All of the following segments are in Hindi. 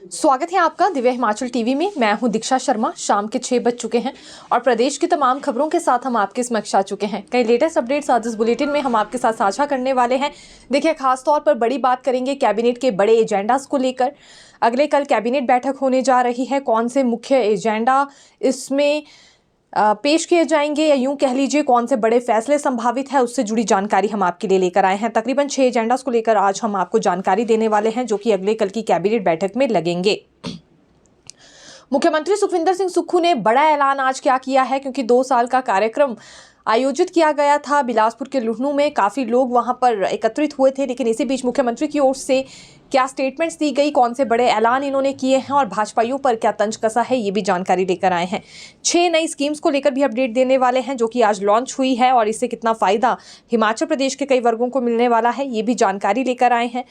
स्वागत है आपका दिव्य हिमाचल टीवी में। मैं हूं दीक्षा शर्मा। शाम के 6 बज चुके हैं और प्रदेश की तमाम खबरों के साथ हम आपके समक्ष आ चुके हैं। कई लेटेस्ट अपडेट्स आज इस बुलेटिन में हम आपके साथ साझा करने वाले हैं। देखिए, खास तौर पर बड़ी बात करेंगे कैबिनेट के बड़े एजेंडास को लेकर। अगले कल कैबिनेट बैठक होने जा रही है। कौन से मुख्य एजेंडा इसमें पेश किए जाएंगे या यूं कह लीजिए कौन से बड़े फैसले संभावित है, उससे जुड़ी जानकारी हम आपके लिए लेकर आए हैं। तकरीबन 6 एजेंडास को लेकर आज हम आपको जानकारी देने वाले हैं, जो कि अगले कल की कैबिनेट बैठक में लगेंगे। मुख्यमंत्री सुखविंदर सिंह सुक्खू ने बड़ा ऐलान आज क्या किया है, क्योंकि 2 साल का कार्यक्रम आयोजित किया गया था बिलासपुर के लुहणू में। काफ़ी लोग वहां पर एकत्रित हुए थे, लेकिन इसी बीच मुख्यमंत्री की ओर से क्या स्टेटमेंट्स दी गई, कौन से बड़े ऐलान इन्होंने किए हैं और भाजपाइयों पर क्या तंज कसा है, ये भी जानकारी लेकर आए हैं। 6 नई स्कीम्स को लेकर भी अपडेट देने वाले हैं, जो कि आज लॉन्च हुई है और इससे कितना फ़ायदा हिमाचल प्रदेश के कई वर्गों को मिलने वाला है, ये भी जानकारी लेकर आए हैं।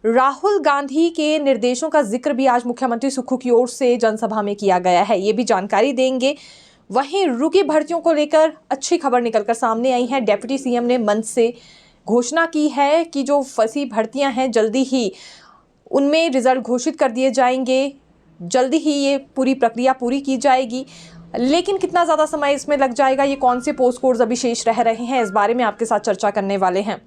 राहुल गांधी के निर्देशों का जिक्र भी आज मुख्यमंत्री सुक्खू की ओर से जनसभा में किया गया है, ये भी जानकारी देंगे। वहीं रुकी भर्तियों को लेकर अच्छी खबर निकलकर सामने आई है। डेप्यूटी सीएम ने मंच से घोषणा की है कि जो फंसी भर्तियां हैं जल्दी ही उनमें रिजल्ट घोषित कर दिए जाएंगे, जल्दी ही ये पूरी प्रक्रिया पूरी की जाएगी। लेकिन कितना ज़्यादा समय इसमें लग जाएगा, ये कौन से पोस्ट कोड्स अभी शेष रह रहे हैं, इस बारे में आपके साथ चर्चा करने वाले हैं।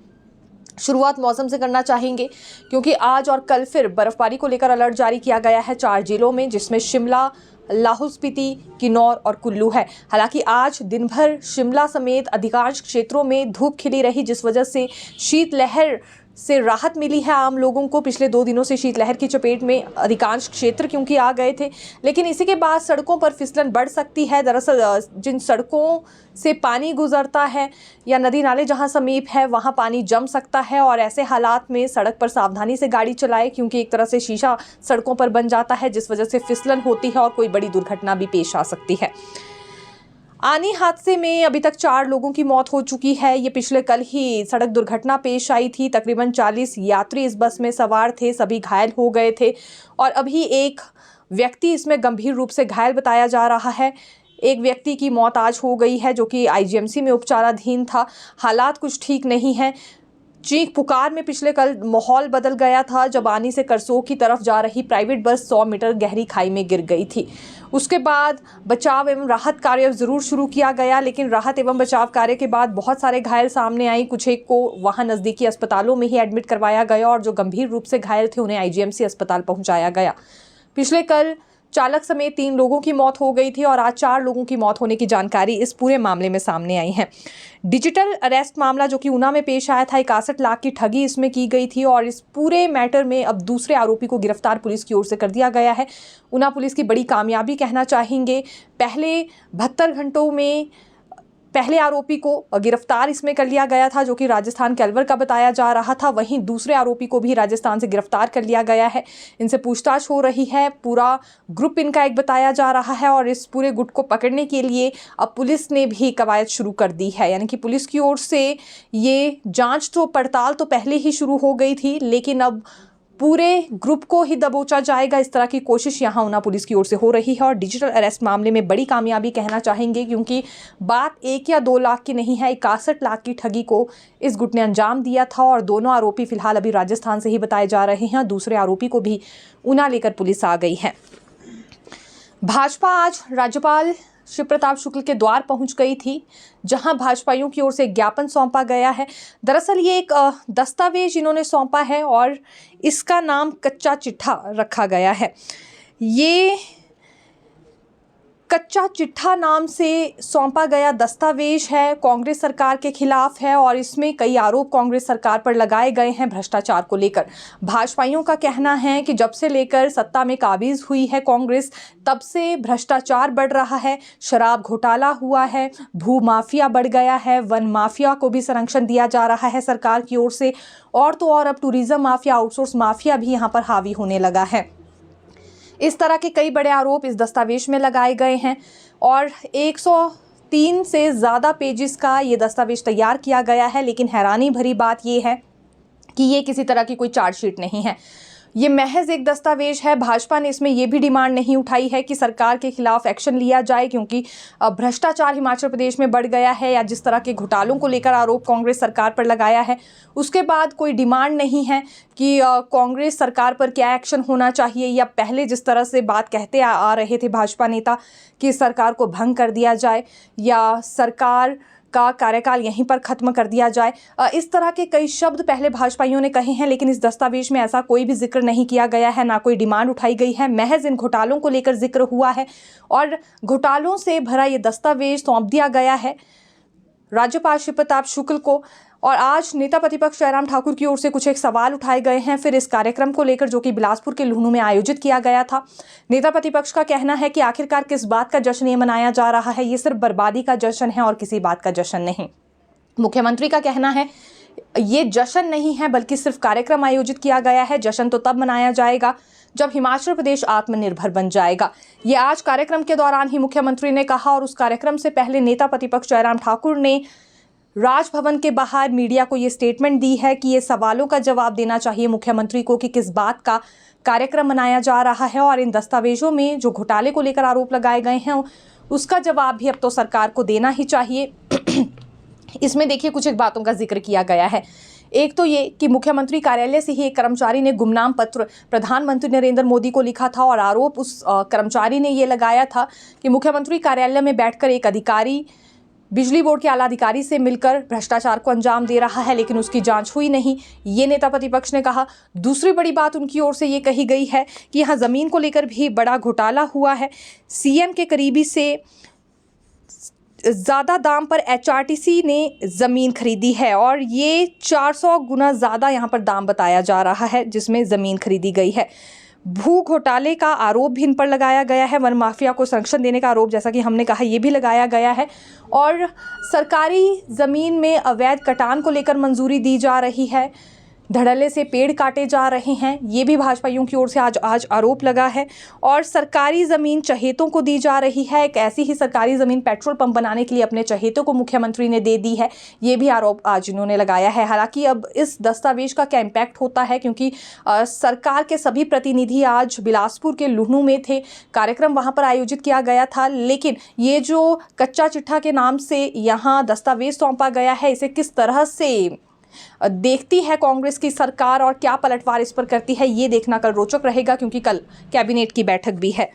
शुरुआत मौसम से करना चाहेंगे, क्योंकि आज और कल फिर बर्फबारी को लेकर अलर्ट जारी किया गया है 4 जिलों में, जिसमें शिमला, लाहौल स्पीति, किन्नौर और कुल्लू है। हालांकि आज दिन भर शिमला समेत अधिकांश क्षेत्रों में धूप खिली रही, जिस वजह से शीतलहर से राहत मिली है आम लोगों को। पिछले 2 दिनों से शीतलहर की चपेट में अधिकांश क्षेत्र क्योंकि आ गए थे, लेकिन इसी के बाद सड़कों पर फिसलन बढ़ सकती है। दरअसल जिन सड़कों से पानी गुजरता है या नदी नाले जहां समीप है, वहां पानी जम सकता है और ऐसे हालात में सड़क पर सावधानी से गाड़ी चलाए, क्योंकि एक तरह से शीशा सड़कों पर बन जाता है, जिस वजह से फिसलन होती है और कोई बड़ी दुर्घटना भी पेश आ सकती है। आनी हादसे में अभी तक 4 लोगों की मौत हो चुकी है। ये पिछले कल ही सड़क दुर्घटना पेश आई थी। तकरीबन 40 यात्री इस बस में सवार थे, सभी घायल हो गए थे और अभी एक व्यक्ति इसमें गंभीर रूप से घायल बताया जा रहा है। एक व्यक्ति की मौत आज हो गई है, जो कि आईजीएमसी में उपचाराधीन था। हालात कुछ ठीक नहीं है। चीख पुकार में पिछले कल माहौल बदल गया था, जब आनी से करसोग की तरफ जा रही प्राइवेट बस 100 मीटर गहरी खाई में गिर गई थी। उसके बाद बचाव एवं राहत कार्य जरूर शुरू किया गया, लेकिन राहत एवं बचाव कार्य के बाद बहुत सारे घायल सामने आई। कुछ एक को वहां नज़दीकी अस्पतालों में ही एडमिट करवाया गया और जो गंभीर रूप से घायल थे उन्हें आईजीएमसी अस्पताल पहुंचाया गया। पिछले कल चालक समेत 3 लोगों की मौत हो गई थी और आज 4 लोगों की मौत होने की जानकारी इस पूरे मामले में सामने आई है। डिजिटल अरेस्ट मामला जो कि ऊना में पेश आया था, 61 लाख की ठगी इसमें की गई थी और इस पूरे मैटर में अब दूसरे आरोपी को गिरफ्तार पुलिस की ओर से कर दिया गया है। ऊना पुलिस की बड़ी कामयाबी कहना चाहेंगे। पहले 72 घंटों में पहले आरोपी को गिरफ्तार इसमें कर लिया गया था, जो कि राजस्थान के अलवर का बताया जा रहा था। वहीं दूसरे आरोपी को भी राजस्थान से गिरफ्तार कर लिया गया है। इनसे पूछताछ हो रही है। पूरा ग्रुप इनका एक बताया जा रहा है और इस पूरे गुट को पकड़ने के लिए अब पुलिस ने भी कवायद शुरू कर दी है। यानी कि पुलिस की ओर से ये जांच तो पड़ताल तो पहले ही शुरू हो गई थी, लेकिन अब पूरे ग्रुप को ही दबोचा जाएगा, इस तरह की कोशिश यहाँ ऊना पुलिस की ओर से हो रही है। और डिजिटल अरेस्ट मामले में बड़ी कामयाबी कहना चाहेंगे, क्योंकि बात 1 या 2 लाख की नहीं है, 61 लाख की ठगी को इस गुट ने अंजाम दिया था और दोनों आरोपी फिलहाल अभी राजस्थान से ही बताए जा रहे हैं। दूसरे आरोपी को भी ऊना लेकर पुलिस आ गई है। भाजपा आज राज्यपाल शिव प्रताप शुक्ल के द्वार पहुंच गई थी, जहां भाजपाइयों की ओर से ज्ञापन सौंपा गया है। दरअसल ये एक दस्तावेज इन्होंने सौंपा है और इसका नाम कच्चा चिट्ठा रखा गया है। ये कच्चा चिट्ठा नाम से सौंपा गया दस्तावेज है, कांग्रेस सरकार के खिलाफ है और इसमें कई आरोप कांग्रेस सरकार पर लगाए गए हैं भ्रष्टाचार को लेकर। भाजपाइयों का कहना है कि जब से लेकर सत्ता में काबिज हुई है कांग्रेस, तब से भ्रष्टाचार बढ़ रहा है, शराब घोटाला हुआ है, भू माफिया बढ़ गया है, वन माफिया को भी संरक्षण दिया जा रहा है सरकार की ओर से, और तो और अब टूरिज्म माफिया, आउटसोर्स माफिया भी यहाँ पर हावी होने लगा है। इस तरह के कई बड़े आरोप इस दस्तावेज में लगाए गए हैं और 103 से ज़्यादा पेजेस का ये दस्तावेज तैयार किया गया है। लेकिन हैरानी भरी बात ये है कि ये किसी तरह की कोई चार्जशीट नहीं है। ये महज एक दस्तावेज है। भाजपा ने इसमें यह भी डिमांड नहीं उठाई है कि सरकार के खिलाफ एक्शन लिया जाए, क्योंकि भ्रष्टाचार हिमाचल प्रदेश में बढ़ गया है, या जिस तरह के घोटालों को लेकर आरोप कांग्रेस सरकार पर लगाया है, उसके बाद कोई डिमांड नहीं है कि कांग्रेस सरकार पर क्या एक्शन होना चाहिए, या पहले जिस तरह से बात कहते आ रहे थे भाजपा नेता कि सरकार को भंग कर दिया जाए या सरकार का कार्यकाल यहीं पर खत्म कर दिया जाए। इस तरह के कई शब्द पहले भाजपाइयों ने कहे हैं, लेकिन इस दस्तावेज में ऐसा कोई भी जिक्र नहीं किया गया है, ना कोई डिमांड उठाई गई है। महज इन घोटालों को लेकर जिक्र हुआ है और घोटालों से भरा ये दस्तावेज सौंप दिया गया है राज्यपाल श्री प्रताप शुक्ल को। और आज नेता प्रतिपक्ष जयराम ठाकुर की ओर से कुछ एक सवाल उठाए गए हैं फिर इस कार्यक्रम को लेकर, जो कि बिलासपुर के लुहणू में आयोजित किया गया था। नेता प्रतिपक्ष का कहना है कि आखिरकार किस बात का जश्न ये मनाया जा रहा है, ये सिर्फ बर्बादी का जश्न है और किसी बात का जश्न नहीं। मुख्यमंत्री का कहना है ये जश्न नहीं है, बल्कि सिर्फ कार्यक्रम आयोजित किया गया है। जश्न तो तब मनाया जाएगा जब हिमाचल प्रदेश आत्मनिर्भर बन जाएगा। ये आज कार्यक्रम के दौरान ही मुख्यमंत्री ने कहा, और उस कार्यक्रम से पहले नेता प्रतिपक्ष जयराम ठाकुर ने राजभवन के बाहर मीडिया को ये स्टेटमेंट दी है कि ये सवालों का जवाब देना चाहिए मुख्यमंत्री को कि किस बात का कार्यक्रम मनाया जा रहा है, और इन दस्तावेजों में जो घोटाले को लेकर आरोप लगाए गए हैं उसका जवाब भी अब तो सरकार को देना ही चाहिए। इसमें देखिए कुछ एक बातों का जिक्र किया गया है। एक तो ये कि मुख्यमंत्री कार्यालय से ही एक कर्मचारी ने गुमनाम पत्र प्रधानमंत्री नरेंद्र मोदी को लिखा था, और आरोप उस कर्मचारी ने ये लगाया था कि मुख्यमंत्री कार्यालय में बैठकर एक अधिकारी बिजली बोर्ड के आला अधिकारी से मिलकर भ्रष्टाचार को अंजाम दे रहा है, लेकिन उसकी जांच हुई नहीं, ये नेता प्रतिपक्ष ने कहा। दूसरी बड़ी बात उनकी ओर से ये कही गई है कि यहाँ ज़मीन को लेकर भी बड़ा घोटाला हुआ है। सीएम के करीबी से ज़्यादा दाम पर एचआरटीसी ने ज़मीन खरीदी है, और ये 400 गुना ज़्यादा यहाँ पर दाम बताया जा रहा है जिसमें ज़मीन खरीदी गई है। भू घोटाले का आरोप भी इन पर लगाया गया है। वन माफिया को संरक्षण देने का आरोप, जैसा कि हमने कहा, ये भी लगाया गया है। और सरकारी ज़मीन में अवैध कटान को लेकर मंजूरी दी जा रही है, धड़ल्ले से पेड़ काटे जा रहे हैं, ये भी भाजपाइयों की ओर से आज आरोप लगा है। और सरकारी ज़मीन चहेतों को दी जा रही है। एक ऐसी ही सरकारी ज़मीन पेट्रोल पंप बनाने के लिए अपने चहेतों को मुख्यमंत्री ने दे दी है, ये भी आरोप आज इन्होंने लगाया है। हालांकि अब इस दस्तावेज का क्या इम्पैक्ट होता है, क्योंकि सरकार के सभी प्रतिनिधि आज बिलासपुर के लुहणू में थे, कार्यक्रम वहाँ पर आयोजित किया गया था, लेकिन ये जो कच्चा चिट्ठा के नाम से यहाँ दस्तावेज सौंपा गया है, इसे किस तरह से देखती है कांग्रेस की सरकार और क्या पलटवार इस पर करती है, ये देखना कल रोचक रहेगा, क्योंकि कल कैबिनेट की बैठक भी है।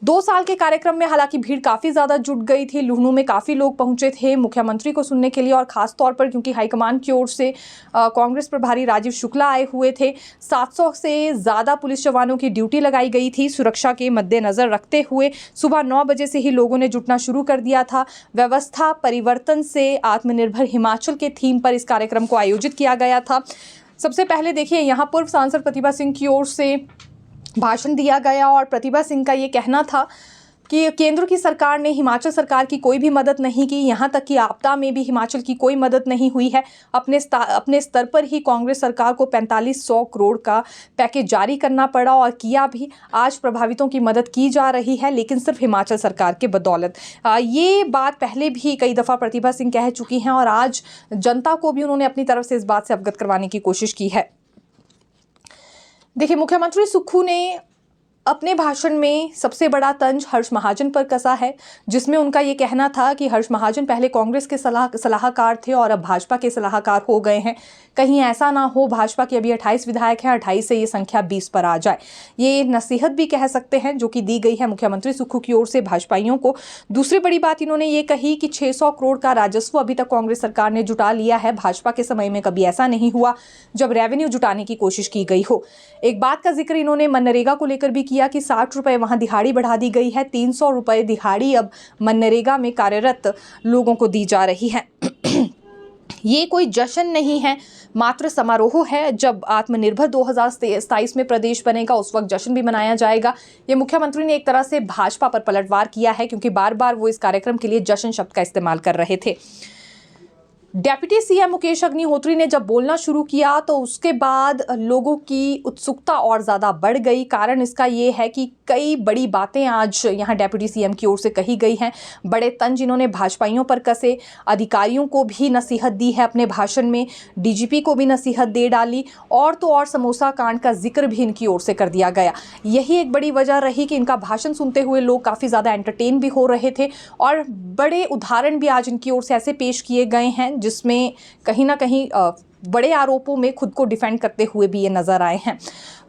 2 साल के कार्यक्रम में हालांकि भीड़ काफ़ी ज़्यादा जुट गई थी। लुहणू में काफ़ी लोग पहुंचे थे मुख्यमंत्री को सुनने के लिए, और ख़ास तौर पर क्योंकि हाईकमान की ओर से कांग्रेस प्रभारी राजीव शुक्ला आए हुए थे। 700 से ज़्यादा पुलिस जवानों की ड्यूटी लगाई गई थी। सुरक्षा के मद्देनज़र रखते हुए सुबह 9 बजे से ही लोगों ने जुटना शुरू कर दिया था। व्यवस्था परिवर्तन से आत्मनिर्भर हिमाचल के थीम पर इस कार्यक्रम को आयोजित किया गया था। सबसे पहले देखिए यहाँ पूर्व सांसद प्रतिभा सिंह की ओर से भाषण दिया गया, और प्रतिभा सिंह का ये कहना था कि केंद्र की सरकार ने हिमाचल सरकार की कोई भी मदद नहीं की, यहाँ तक कि आपदा में भी हिमाचल की कोई मदद नहीं हुई है। अपने स्तर पर ही कांग्रेस सरकार को 4500 करोड़ का पैकेज जारी करना पड़ा, और किया भी। आज प्रभावितों की मदद की जा रही है, लेकिन सिर्फ हिमाचल सरकार के बदौलत। ये बात पहले भी कई दफ़ा प्रतिभा सिंह कह चुकी हैं, और आज जनता को भी उन्होंने अपनी तरफ से इस बात से अवगत करवाने की कोशिश की है। देखिए, मुख्यमंत्री सुक्खू ने अपने भाषण में सबसे बड़ा तंज हर्ष महाजन पर कसा है, जिसमें उनका ये कहना था कि हर्ष महाजन पहले कांग्रेस के सलाहकार थे और अब भाजपा के सलाहकार हो गए हैं। कहीं ऐसा ना हो भाजपा के अभी 28 विधायक हैं, 28 से ये संख्या 20 पर आ जाए। ये नसीहत भी कह सकते हैं जो कि दी गई है मुख्यमंत्री सुक्खू की ओर से भाजपाइयों को। दूसरी बड़ी बात इन्होंने ये कही कि 600 करोड़ का राजस्व अभी तक कांग्रेस सरकार ने जुटा लिया है। भाजपा के समय में कभी ऐसा नहीं हुआ जब रेवेन्यू जुटाने की कोशिश की गई हो। एक बात का जिक्र इन्होंने मनरेगा को लेकर भी किया कि 60 रुपए वहां दिहाड़ी बढ़ा दी गई है, 300 रुपए दिहाड़ी अब मनरेगा में कार्यरत लोगों को दी जा रही है। ये कोई जश्न नहीं है, मात्र समारोह है। जब आत्मनिर्भर 2027 में प्रदेश बनेगा उस वक्त जश्न भी मनाया जाएगा। ये मुख्यमंत्री ने एक तरह से भाजपा पर पलटवार किया है, क्योंकि बार बार वो इस कार्यक्रम के लिए जश्न शब्द का इस्तेमाल कर रहे थे। डेप्यूटी सीएम मुकेश अग्निहोत्री ने जब बोलना शुरू किया तो उसके बाद लोगों की उत्सुकता और ज़्यादा बढ़ गई। कारण इसका ये है कि कई बड़ी बातें आज यहाँ डेप्यूटी सीएम की ओर से कही गई हैं। बड़े तंज इन्होंने भाजपाइयों पर कसे, अधिकारियों को भी नसीहत दी है अपने भाषण में, डीजीपी को भी नसीहत दे डाली और तो और समोसा कांड का जिक्र भी इनकी ओर से कर दिया गया। यही एक बड़ी वजह रही कि इनका भाषण सुनते हुए लोग काफ़ी ज़्यादा एंटरटेन भी हो रहे थे और बड़े उदाहरण भी आज इनकी ओर से ऐसे पेश किए गए हैं जिसमें कहीं ना कहीं बड़े आरोपों में खुद को डिफेंड करते हुए भी ये नजर आए हैं।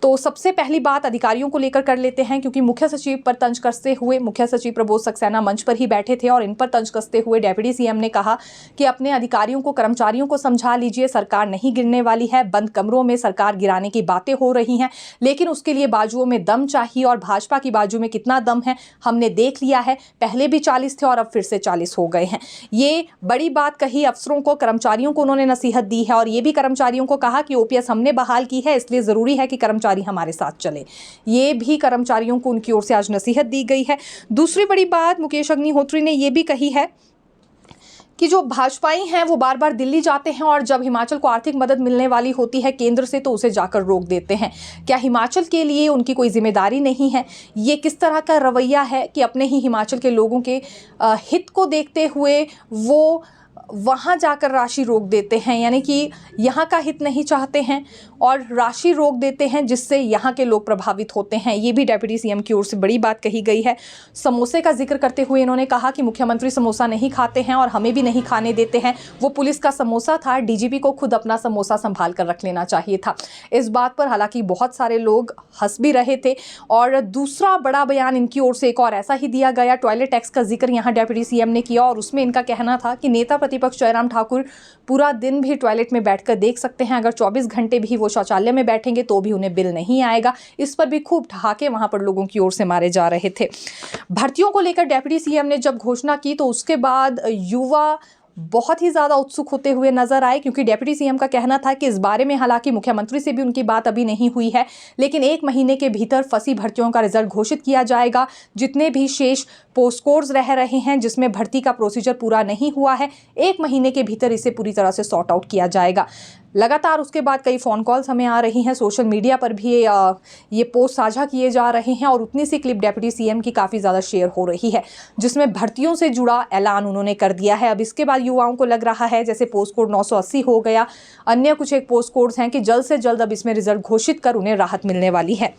तो सबसे पहली बात अधिकारियों को लेकर कर लेते हैं, क्योंकि मुख्य सचिव पर तंज कसते हुए मुख्य सचिव प्रबोध सक्सेना मंच पर ही बैठे थे और इन पर तंज कसते हुए डेप्यूटी सीएम ने कहा कि अपने अधिकारियों को, कर्मचारियों को समझा लीजिए, सरकार नहीं गिरने वाली है। बंद कमरों में सरकार गिराने की बातें हो रही हैं, लेकिन उसके लिए बाजुओं में दम चाहिए और भाजपा की बाजू में कितना दम है हमने देख लिया है। पहले भी 40 थे और अब फिर से 40 हो गए हैं। ये बड़ी बात कही अफसरों को, कर्मचारियों को उन्होंने नसीहत दी है और ये भी कर्मचारियों को कहा कि ओपीएस हमने बहाल की है, इसलिए जरूरी है कि कर्मचारी हमारे साथ चले। ये भी कर्मचारियों को उनकी ओर से आज नसीहत दी गई है। दूसरी बड़ी बात मुकेश अग्निहोत्री ने यह भी कही है कि जो भाजपाई हैं वो बार बार दिल्ली जाते हैं और जब हिमाचल को आर्थिक मदद मिलने वाली होती है केंद्र से तो उसे जाकर रोक देते हैं। क्या हिमाचल के लिए उनकी कोई जिम्मेदारी नहीं है? ये किस तरह का रवैया है कि अपने ही हिमाचल के लोगों के हित को देखते हुए वो वहाँ जाकर राशि रोक देते हैं, यानी कि यहाँ का हित नहीं चाहते हैं और राशि रोक देते हैं जिससे यहाँ के लोग प्रभावित होते हैं। ये भी डेप्यूटी सीएम की ओर से बड़ी बात कही गई है। समोसे का जिक्र करते हुए इन्होंने कहा कि मुख्यमंत्री समोसा नहीं खाते हैं और हमें भी नहीं खाने देते हैं। वो पुलिस का समोसा था, डीजीपी को खुद अपना समोसा संभाल कर रख लेना चाहिए था। इस बात पर हालांकि बहुत सारे लोग हंस भी रहे थे। और दूसरा बड़ा बयान इनकी ओर से एक और ऐसा ही दिया गया, टॉयलेट टैक्स का जिक्र यहाँ डेप्यूटी सीएम ने किया और उसमें इनका कहना था कि नेता प्रतिपक्ष जयराम ठाकुर पूरा दिन भी टॉयलेट में बैठकर देख सकते हैं, अगर 24 घंटे भी वो शौचालय में बैठेंगे तो भी उन्हें बिल नहीं आएगा। इस पर भी खूब ठहाके वहां पर लोगों की ओर से मारे जा रहे थे। भर्तियों को लेकर डेप्यूटी सीएम ने जब घोषणा की तो उसके बाद युवा बहुत ही ज़्यादा उत्सुक होते हुए नजर आए, क्योंकि डेप्यूटी सीएम का कहना था कि इस बारे में हालांकि मुख्यमंत्री से भी उनकी बात अभी नहीं हुई है, लेकिन 1 महीने के भीतर फंसी भर्तियों का रिजल्ट घोषित किया जाएगा। जितने भी शेष पोस्ट कोड्स रह रहे हैं जिसमें भर्ती का प्रोसीजर पूरा नहीं हुआ है, 1 महीने के भीतर इसे पूरी तरह से सॉर्ट आउट किया जाएगा। लगातार उसके बाद कई फ़ोन कॉल्स हमें आ रही हैं, सोशल मीडिया पर भी ये पोस्ट साझा किए जा रहे हैं और उतनी सी क्लिप डेप्यूटी सीएम की काफ़ी ज़्यादा शेयर हो रही है जिसमें भर्तियों से जुड़ा ऐलान उन्होंने कर दिया है। अब इसके बाद युवाओं को लग रहा है जैसे पोस्ट कोड 980 हो गया, अन्य कुछ एक पोस्ट कोड्स हैं कि जल्द से जल्द अब इसमें रिजल्ट घोषित कर उन्हें राहत मिलने वाली है।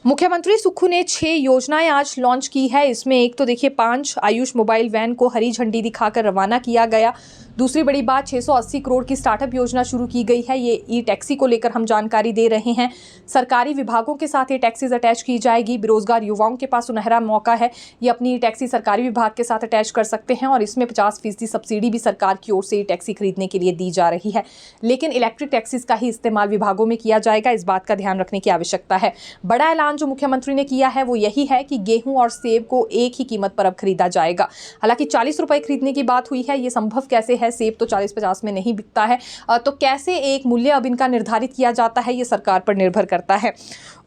मुख्यमंत्री सुक्खू ने 6 योजनाएं आज लॉन्च की है। इसमें एक तो देखिए 5 आयुष मोबाइल वैन को हरी झंडी दिखाकर रवाना किया गया। दूसरी बड़ी बात 680 करोड़ की स्टार्टअप योजना शुरू की गई है। ये ई टैक्सी को लेकर हम जानकारी दे रहे हैं। सरकारी विभागों के साथ ये टैक्सीज अटैच की जाएगी। बेरोजगार युवाओं के पास सुनहरा मौका है, ये अपनी ई टैक्सी सरकारी विभाग के साथ अटैच कर सकते हैं और इसमें 50% सब्सिडी भी सरकार की ओर से ई टैक्सी खरीदने के लिए दी जा रही है। लेकिन इलेक्ट्रिक टैक्सीज का ही इस्तेमाल विभागों में किया जाएगा, इस बात का ध्यान रखने की आवश्यकता है। बड़ा ऐलान जो मुख्यमंत्री ने किया है वो यही है कि गेहूं और सेब को एक ही कीमत पर अब खरीदा जाएगा। हालांकि 40 रुपए खरीदने की बात हुई है, ये संभव कैसे है? सेब तो 40-50 में नहीं बिकता है, तो कैसे एक मूल्य अब इनका निर्धारित किया जाता है, ये सरकार पर निर्भर करता है।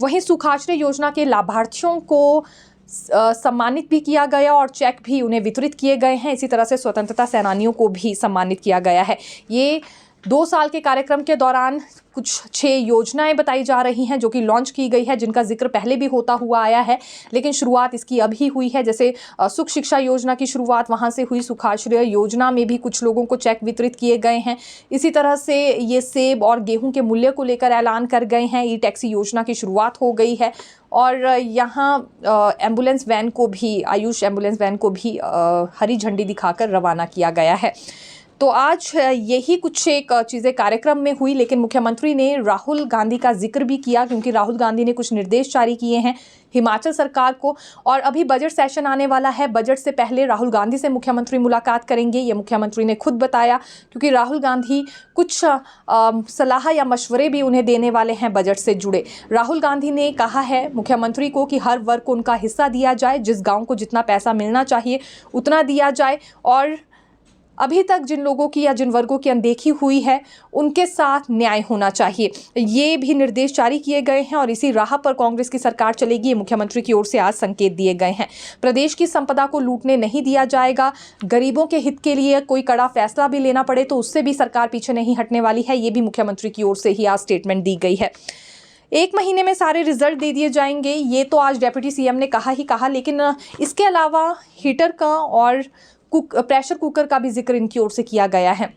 वहीं सुखाश्रय योजना के लाभार्थियों को सम्मानित भी किया गया और चेक भी उन्हें वितरित किए गए हैं। इसी तरह से स्वतंत्रता सेनानियों को भी सम्मानित किया गया है। ये 2 साल के कार्यक्रम के दौरान कुछ 6 योजनाएं बताई जा रही हैं जो कि लॉन्च की गई है, जिनका जिक्र पहले भी होता हुआ आया है, लेकिन शुरुआत इसकी अभी हुई है। जैसे सुख शिक्षा योजना की शुरुआत वहां से हुई, सुखाश्रय योजना में भी कुछ लोगों को चेक वितरित किए गए हैं। इसी तरह से ये सेब और गेहूं के मूल्य को लेकर ऐलान कर गए हैं। ई टैक्सी योजना की शुरुआत हो गई है और यहाँ एम्बुलेंस वैन को भी, आयुष एम्बुलेंस वैन को भी हरी झंडी दिखाकर रवाना किया गया है। तो आज यही कुछ एक चीज़ें कार्यक्रम में हुई, लेकिन मुख्यमंत्री ने राहुल गांधी का जिक्र भी किया, क्योंकि राहुल गांधी ने कुछ निर्देश जारी किए हैं हिमाचल सरकार को और अभी बजट सेशन आने वाला है। बजट से पहले राहुल गांधी से मुख्यमंत्री मुलाकात करेंगे, ये मुख्यमंत्री ने खुद बताया, क्योंकि राहुल गांधी कुछ सलाह या मशवरे भी उन्हें देने वाले हैं बजट से जुड़े। राहुल गांधी ने कहा है मुख्यमंत्री को कि हर वर्ग को उनका हिस्सा दिया जाए, जिस गाँव को जितना पैसा मिलना चाहिए उतना दिया जाए और अभी तक जिन लोगों की या जिन वर्गों की अनदेखी हुई है उनके साथ न्याय होना चाहिए। ये भी निर्देश जारी किए गए हैं और इसी राह पर कांग्रेस की सरकार चलेगी, ये मुख्यमंत्री की ओर से आज संकेत दिए गए हैं। प्रदेश की संपदा को लूटने नहीं दिया जाएगा। गरीबों के हित के लिए कोई कड़ा फैसला भी लेना पड़े तो उससे भी सरकार पीछे नहीं हटने वाली है। ये भी मुख्यमंत्री की ओर से ही आज स्टेटमेंट दी गई है। 1 महीने में सारे रिजल्ट दे दिए जाएंगे, ये तो आज डेप्यूटी सीएम ने कहा ही कहा, लेकिन इसके अलावा हीटर का और प्रेशर कुकर का भी जिक्र इनकी ओर से किया गया है।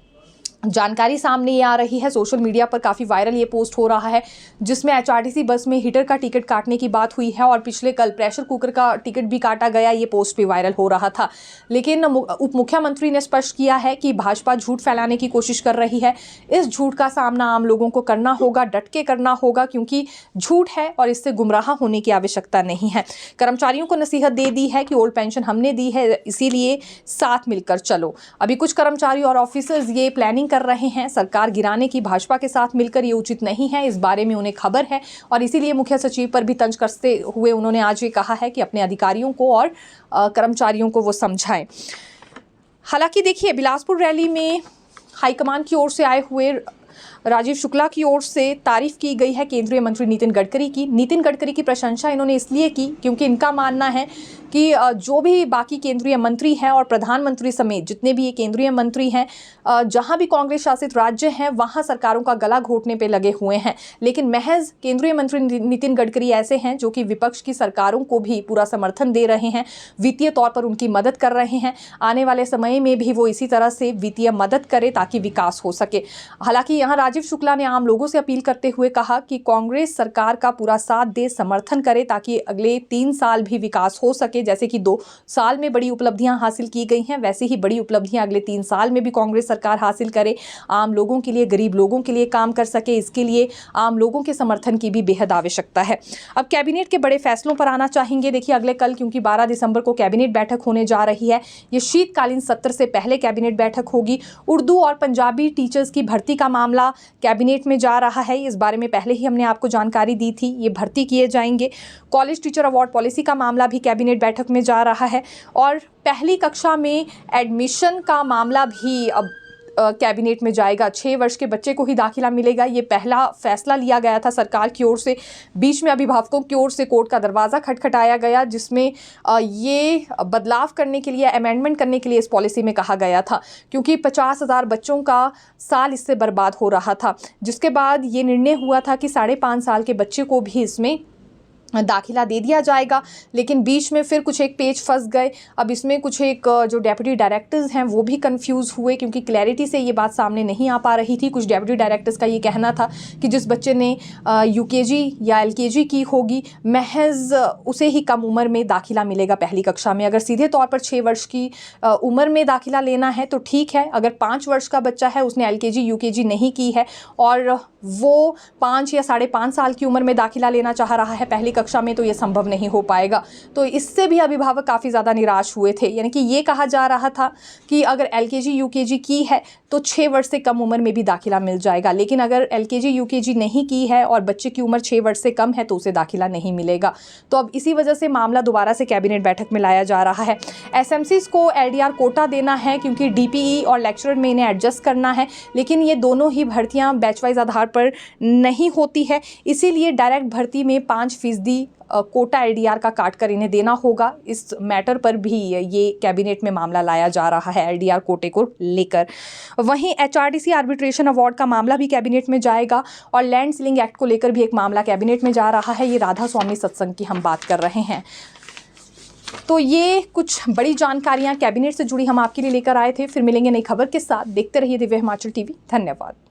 जानकारी सामने ये आ रही है, सोशल मीडिया पर काफ़ी वायरल ये पोस्ट हो रहा है जिसमें एचआरटीसी बस में हीटर का टिकट काटने की बात हुई है और पिछले कल प्रेशर कुकर का टिकट भी काटा गया। ये पोस्ट भी वायरल हो रहा था, लेकिन उप मुख्यमंत्री ने स्पष्ट किया है कि भाजपा झूठ फैलाने की कोशिश कर रही है। इस झूठ का सामना आम लोगों को करना होगा, डट के करना होगा, क्योंकि झूठ है और इससे गुमराह होने की आवश्यकता नहीं है। कर्मचारियों को नसीहत दे दी है कि ओल्ड पेंशन हमने दी है, इसीलिए साथ मिलकर चलो। अभी कुछ कर्मचारी और ऑफिसर्स ये प्लानिंग कर रहे हैं सरकार गिराने की, भाजपा के साथ मिलकर, ये उचित नहीं है। इस बारे में उन्हें खबर है और इसीलिए मुख्य सचिव पर भी तंज कसते हुए उन्होंने आज ये कहा है कि अपने अधिकारियों को और कर्मचारियों को वो समझाएं। हालांकि देखिए, बिलासपुर रैली में हाईकमान की ओर से आए हुए राजीव शुक्ला की ओर से तारीफ की गई है केंद्रीय मंत्री नितिन गडकरी की। नितिन गडकरी की प्रशंसा इन्होंने इसलिए की क्योंकि इनका मानना है कि जो भी बाकी केंद्रीय मंत्री हैं और प्रधानमंत्री समेत जितने भी ये केंद्रीय मंत्री हैं, जहां भी कांग्रेस शासित राज्य हैं वहां सरकारों का गला घोटने पे लगे हुए हैं, लेकिन महज केंद्रीय मंत्री नितिन गडकरी ऐसे हैं जो कि विपक्ष की सरकारों को भी पूरा समर्थन दे रहे हैं, वित्तीय तौर पर उनकी मदद कर रहे हैं। आने वाले समय में भी वो इसी तरह से वित्तीय मदद करे ताकि विकास हो सके। हालांकि यहाँ राजीव शुक्ला ने आम लोगों से अपील करते हुए कहा कि कांग्रेस सरकार का पूरा साथ दे, समर्थन करे ताकि अगले 3 साल भी विकास हो सके। जैसे कि 2 साल में बड़ी उपलब्धियां हासिल की गई हैं, वैसे ही बड़ी उपलब्धियां अगले 3 साल में भी कांग्रेस सरकार हासिल करे, आम लोगों के लिए, गरीब लोगों के लिए काम कर सके। इसके लिए आम लोगों के समर्थन की भी बेहद आवश्यकता है। अब कैबिनेट के बड़े फैसलों पर आना चाहेंगे। देखिए, अगले कल क्योंकि 12 दिसंबर को कैबिनेट बैठक होने जा रही है, ये शीतकालीन सत्र से पहले कैबिनेट बैठक होगी। उर्दू और पंजाबी टीचर्स की भर्ती का मामला कैबिनेट में जा रहा है, इस बारे में पहले ही हमने आपको जानकारी दी थी, ये भर्ती किए जाएंगे। कॉलेज टीचर अवार्ड पॉलिसी का मामला भी कैबिनेट बैठक में जा रहा है और पहली कक्षा में एडमिशन का मामला भी अब कैबिनेट में जाएगा। 6 वर्ष के बच्चे को ही दाखिला मिलेगा, ये पहला फैसला लिया गया था सरकार की ओर से। बीच में अभिभावकों की ओर से कोर्ट का दरवाज़ा खटखटाया गया, जिसमें ये बदलाव करने के लिए, अमेंडमेंट करने के लिए इस पॉलिसी में कहा गया था, क्योंकि 50,000 बच्चों का साल इससे बर्बाद हो रहा था। जिसके बाद ये निर्णय हुआ था कि 5.5 साल के बच्चे को भी इसमें दाखिला दे दिया जाएगा, लेकिन बीच में फिर कुछ एक पेज फंस गए। अब इसमें कुछ एक जो डेप्यूटी डायरेक्टर्स हैं वो भी कंफ्यूज हुए, क्योंकि क्लैरिटी से ये बात सामने नहीं आ पा रही थी। कुछ डेप्यूटी डायरेक्टर्स का ये कहना था कि जिस बच्चे ने यूकेजी या एलकेजी की होगी, महज उसे ही कम उम्र में दाखिला मिलेगा पहली कक्षा में। अगर सीधे तौर पर 6 वर्ष की उम्र में दाखिला लेना है तो ठीक है। अगर 5 वर्ष का बच्चा है, उसने एलकेजी यूकेजी नहीं की है और वो 5 या 5.5 साल की उम्र में दाखिला लेना चाह रहा है पहली कक्षा में, तो ये संभव नहीं हो पाएगा। तो इससे भी अभिभावक काफ़ी ज़्यादा निराश हुए थे। यानी कि ये कहा जा रहा था कि अगर एलकेजी यूकेजी की है तो 6 वर्ष से कम उम्र में भी दाखिला मिल जाएगा, लेकिन अगर एलकेजी यूकेजी नहीं की है और बच्चे की उम्र 6 वर्ष से कम है तो उसे दाखिला नहीं मिलेगा। तो अब इसी वजह से मामला दोबारा से कैबिनेट बैठक में लाया जा रहा है। एसएमसीज को एलडीआर कोटा देना है, क्योंकि डीपीई और लेक्चरर में इन्हें एडजस्ट करना है, लेकिन ये दोनों ही भर्तियाँ बैच वाइज आधार पर नहीं होती है। इसीलिए डायरेक्ट भर्ती में 5% कोटा एलडीआर का काट कर इन्हें देना होगा। इस मैटर पर भी ये कैबिनेट में मामला लाया जा रहा है एलडीआर कोटे को लेकर। वहीं एचआरटीसी आर्बिट्रेशन अवार्ड का मामला भी कैबिनेट में जाएगा और लैंड सीलिंग एक्ट को लेकर भी एक मामला कैबिनेट में जा रहा है। ये राधा स्वामी सत्संग की हम बात कर रहे हैं। तो ये कुछ बड़ी जानकारियां कैबिनेट से जुड़ी हम आपके लिए लेकर आए थे। फिर मिलेंगे नई खबर के साथ। देखते रहिए दिव्य हिमाचल टीवी। धन्यवाद।